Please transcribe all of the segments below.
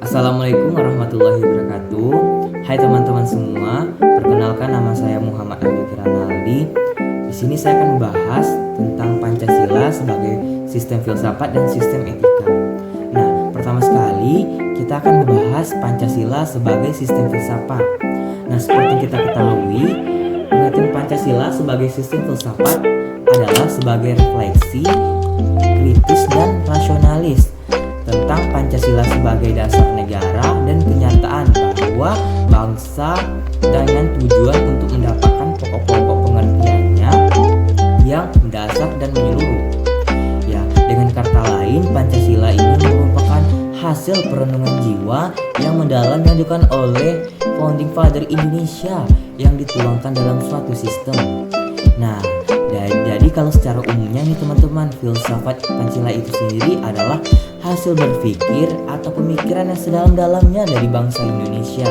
Assalamualaikum warahmatullahi wabarakatuh. Hai teman-teman semua, perkenalkan nama saya Muhammad Andi Kiranaldi. Di sini saya akan membahas tentang Pancasila sebagai sistem filsafat dan sistem etika. Nah, pertama sekali kita akan membahas Pancasila sebagai sistem filsafat. Nah, seperti yang kita ketahui, pengertian Pancasila sebagai sistem filsafat adalah sebagai refleksi, kritis dan rasionalis tentang Pancasila sebagai dasar negara dan kenyataan bahwa bangsa dengan tujuan untuk mendapatkan pokok-pokok pengertiannya yang mendasar dan menyeluruh. Ya, dengan kata lain, Pancasila ini merupakan hasil perenungan jiwa yang mendalam yang dilakukan oleh Founding Father Indonesia yang dituangkan dalam suatu sistem. Nah, jadi kalau secara umumnya nih teman-teman, filsafat Pancasila itu sendiri adalah hasil berpikir atau pemikiran yang sedalam-dalamnya dari bangsa Indonesia.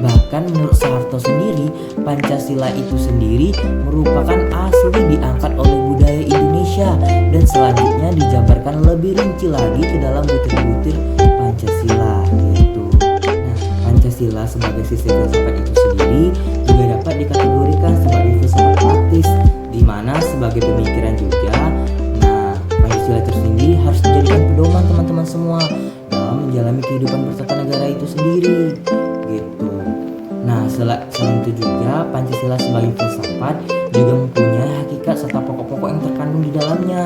Bahkan menurut Soeharto sendiri, Pancasila itu sendiri merupakan asli diangkat oleh budaya Indonesia dan selanjutnya dijabarkan lebih rinci lagi ke dalam butir-butir Pancasila gitu. Nah, Pancasila sebagai sistem filsafat itu sendiri juga dapat dikategorikan sebagai filsafat praktis, di mana sebagai pemikiran juga. Nah, Pancasila itu sendiri harus dijadikan pedoman teman-teman semua dalam menjalani kehidupan bertanegara itu sendiri gitu. Nah, selain itu juga Pancasila sebagai filsafat juga mempunyai hakikat serta pokok-pokok yang terkandung di dalamnya.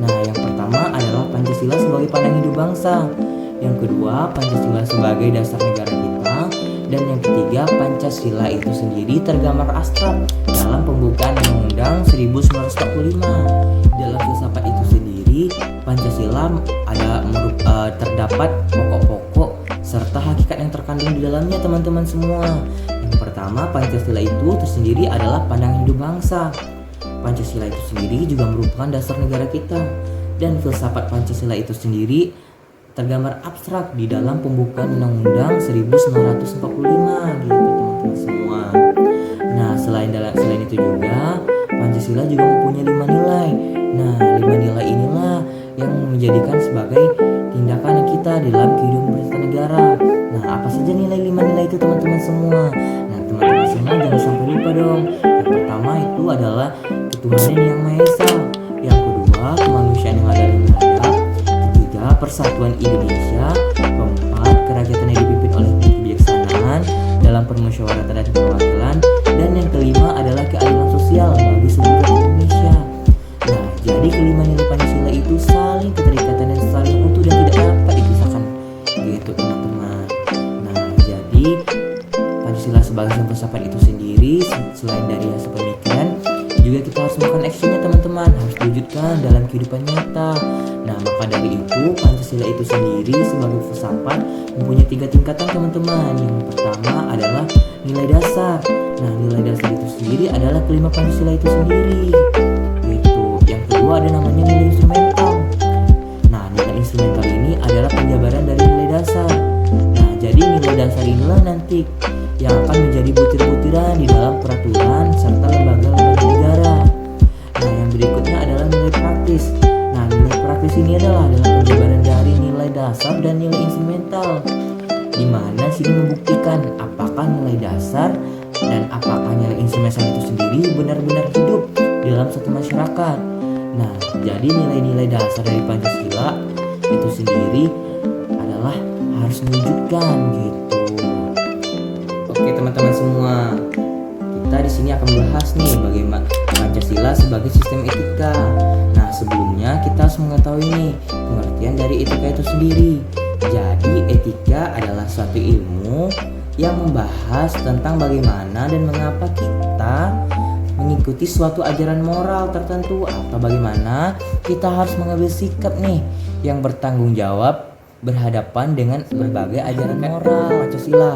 Nah, yang pertama adalah Pancasila sebagai pandangan hidup bangsa. Yang kedua, Pancasila sebagai dasar negara kita. Dan yang ketiga, Pancasila itu sendiri tergambar abstrak dalam pembukaan Undang-Undang 1945. Dalam filsafat itu sendiri, Pancasila terdapat pokok-pokok serta hakikat yang terkandung di dalamnya teman-teman semua. Yang pertama, Pancasila itu tersendiri adalah pandangan hidup bangsa. Pancasila itu sendiri juga merupakan dasar negara kita. Dan filsafat Pancasila itu sendiri tergambar abstrak di dalam pembukaan Undang-Undang 1945 gitu teman-teman semua. Nah, selain itu juga Pancasila juga mempunyai 5 nilai. Nah, 5 nilai inilah yang menjadikan sebagai tindakan kita dalam kehidupan bernegara. Nah, apa saja nilai 5 nilai itu teman-teman semua? Nah, teman-teman semua jangan sampai lupa dong. Yang pertama itu adalah ketuhanan yang Maha Esa. Yang kedua, kemanusiaan yang adil dan beradab. Ketiga, persatuan Indonesia. Keempat, kerakyatan yang dipimpin oleh kebijaksanaan dalam permusyawaratan dan perwakilan. Dan yang kelima adalah keadilan sosial bagi seluruh Indonesia. Nah, jadi kelima nilai Pancasila itu saling keterikatan dan saling utuh dan tidak dapat dipisahkan gitu teman-teman. Nah, jadi Pancasila sebagai filsafat itu sendiri selain dari hasil pemikiran, juga kita harus melakukan actionnya teman-teman, harus diwujudkan dalam kehidupan nyata. Nah, maka dari itu Pancasila itu sendiri sebagai filsafat mempunyai 3 tingkatan teman-teman. Yang pertama adalah nilai dasar. Nah, nilai dasar itu sendiri adalah kelima Pancasila itu sendiri gitu. Yang kedua ada namanya nilai instrumental. Nah, nilai instrumental ini adalah penjabaran dari nilai dasar. Nah, jadi nilai dasar inilah nanti yang akan menjadi butir-butiran di dalam peraturan serta lembaga-lembaga negara. Nah, yang berikutnya adalah nilai praktis. Nah, nilai praktis ini adalah penjabaran dari nilai dasar dan nilai instrumental, di mana sini membuktikan apakah nilai dasar dan apakah nilai instrumental itu sendiri benar-benar hidup dalam suatu masyarakat. Nah, jadi nilai-nilai dasar dari Pancasila itu sendiri adalah harus mewujudkan gitu. Oke teman-teman semua, kita di sini akan membahas nih bagaimana Pancasila sebagai sistem etika. Nah, sebelumnya kita harus mengetahui nih pengertian dari etika itu sendiri. Jadi etika adalah suatu ilmu yang membahas tentang bagaimana dan mengapa kita mengikuti suatu ajaran moral tertentu, atau bagaimana kita harus mengambil sikap nih yang bertanggung jawab berhadapan dengan berbagai ajaran moral Pancasila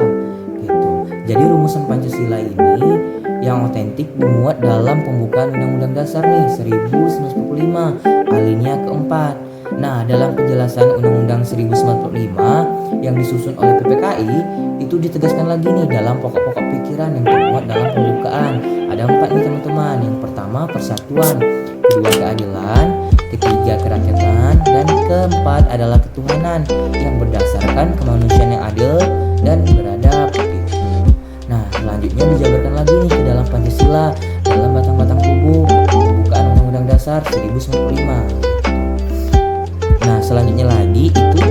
gitu. Jadi rumusan Pancasila ini yang otentik dimuat dalam pembukaan Undang-Undang Dasar nih 1945 alinea keempat. Nah, dalam penjelasan Undang-Undang 1945 yang disusun oleh PPKI itu ditegaskan lagi nih dalam pokok-pokok pikiran yang termuat dalam pembukaan. Ada 4 nih teman-teman. Yang pertama persatuan, kedua keadilan, ketiga kerakyatan, dan keempat adalah ketuhanan yang berdasarkan kemanusiaan yang adil dan beradab gitu. Nah, selanjutnya dijabarkan lagi nih ke dalam Pancasila dalam batang-batang tubuh pembukaan Undang-Undang Dasar 1945. Nah, selanjutnya lagi itu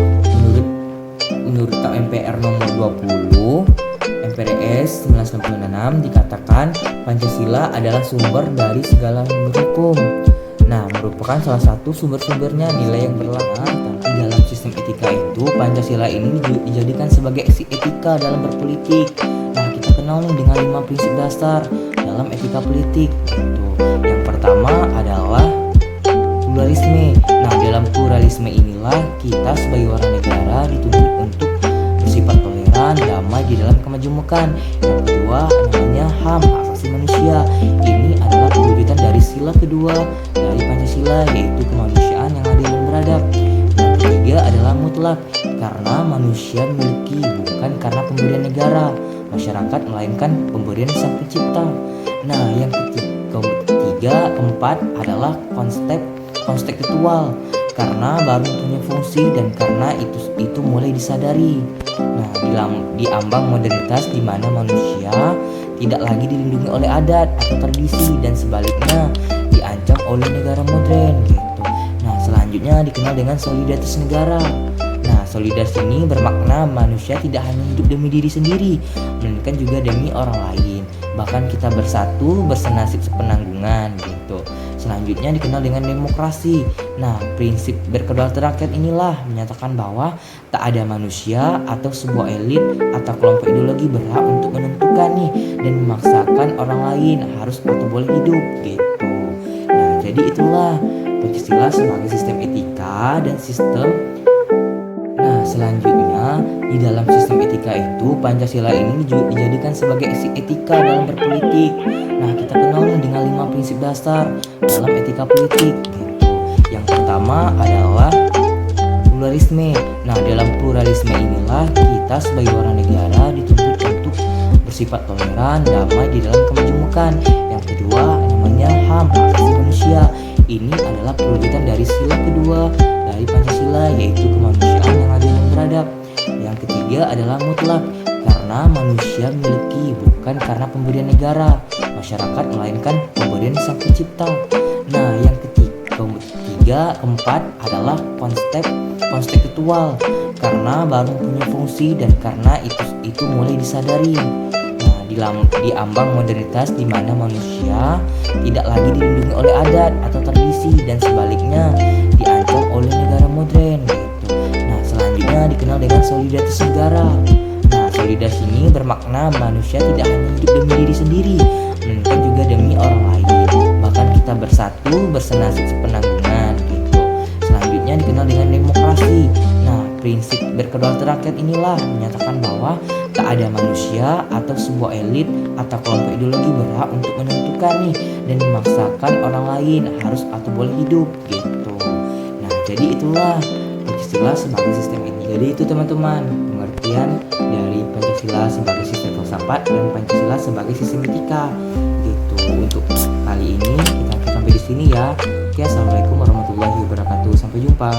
menurut KMPR nomor 20 MPRS 1996 dikatakan Pancasila adalah sumber dari segala hukum. Nah, merupakan salah satu sumber-sumbernya nilai yang berlaku. Di dalam sistem etika itu, Pancasila ini dijadikan sebagai etika dalam berpolitik. Nah, kita kenal nih dengan 5 prinsip dasar dalam etika politik. Yang pertama adalah pluralisme. Nah, dalam pluralisme inilah kita sebagai warga negara dituntut untuk bersifat toleran, damai di dalam kemajemukan. Yang kedua namanya HAM, hak asasi manusia. Ini adalah perwujudan dari sila kedua dari Pancasila, yaitu kemanusiaan yang adil dan beradab. Yang ketiga adalah mutlak, karena manusia memiliki bukan karena pemberian negara, masyarakat, melainkan pemberian Sang Pencipta. Nah, yang keempat adalah konstekstual, karena baru punya fungsi dan karena itu mulai disadari. Nah, di ambang modernitas di mana manusia tidak lagi dilindungi oleh adat atau tradisi dan sebaliknya diancam oleh negara modern gitu. Nah, selanjutnya dikenal dengan solidaritas negara. Nah, solidaritas ini bermakna manusia tidak hanya hidup demi diri sendiri, melainkan juga demi orang lain. Bahkan kita bersatu bersenasib sepenanggungan gitu. Selanjutnya dikenal dengan demokrasi. Nah, prinsip berkedaulatan rakyat inilah menyatakan bahwa tak ada manusia atau sebuah elit atau kelompok ideologi berhak untuk menentukan nih dan memaksakan orang lain harus atau boleh hidup gitu. Nah, jadi itulah Pancasila sebagai sistem etika dan sistem. Nah, selanjutnya di dalam sistem etika itu Pancasila ini juga dijadikan sebagai etika dalam berpolitik. Nah, kita kenal dengan 5 prinsip dasar dalam etika politik gitu. Yang pertama adalah pluralisme. Nah, dalam pluralisme inilah kita sebagai warga negara dituntut untuk bersifat toleran, damai di dalam kemajemukan. Yang kedua namanya HAM, hak asasi manusia. Ini adalah perwujudan dari sila kedua dari Pancasila, yaitu kemanusiaan yang adil dan beradab. Yang ketiga adalah mutlak, karena manusia memiliki bukan karena pemberian negara, masyarakat, melainkan pemberian Sang Pencipta. Nah, yang keempat adalah konstekstual, karena baru punya fungsi dan karena itu mulai disadari. Nah, di ambang modernitas di mana manusia tidak lagi dilindungi oleh adat atau tradisi dan sebaliknya diancam oleh negara modern gitu. Nah, selanjutnya dikenal dengan solidaritas negara. Nah, solidaritas ini bermakna manusia tidak hanya hidup demi diri sendiri, melainkan juga demi orang lain. Bahkan kita bersatu bersenasib sepenanggungan gitu. Selanjutnya dikenal dengan demokrasi. Nah, prinsip berkedaulatan rakyat inilah menyatakan bahwa tak ada manusia atau sebuah elit atau kelompok ideologi berhak untuk menentukan nih dan memaksakan orang lain harus atau boleh hidup gitu. Nah, jadi itulah Pancasila sebagai sistem ini. Jadi itu teman-teman pengertian dari Pancasila sebagai sistem filsafat dan Pancasila sebagai sistem etika gitu. Untuk kali ini kita sampai di sini ya. Oke, assalamualaikum warahmatullahi wabarakatuh. Sampai jumpa.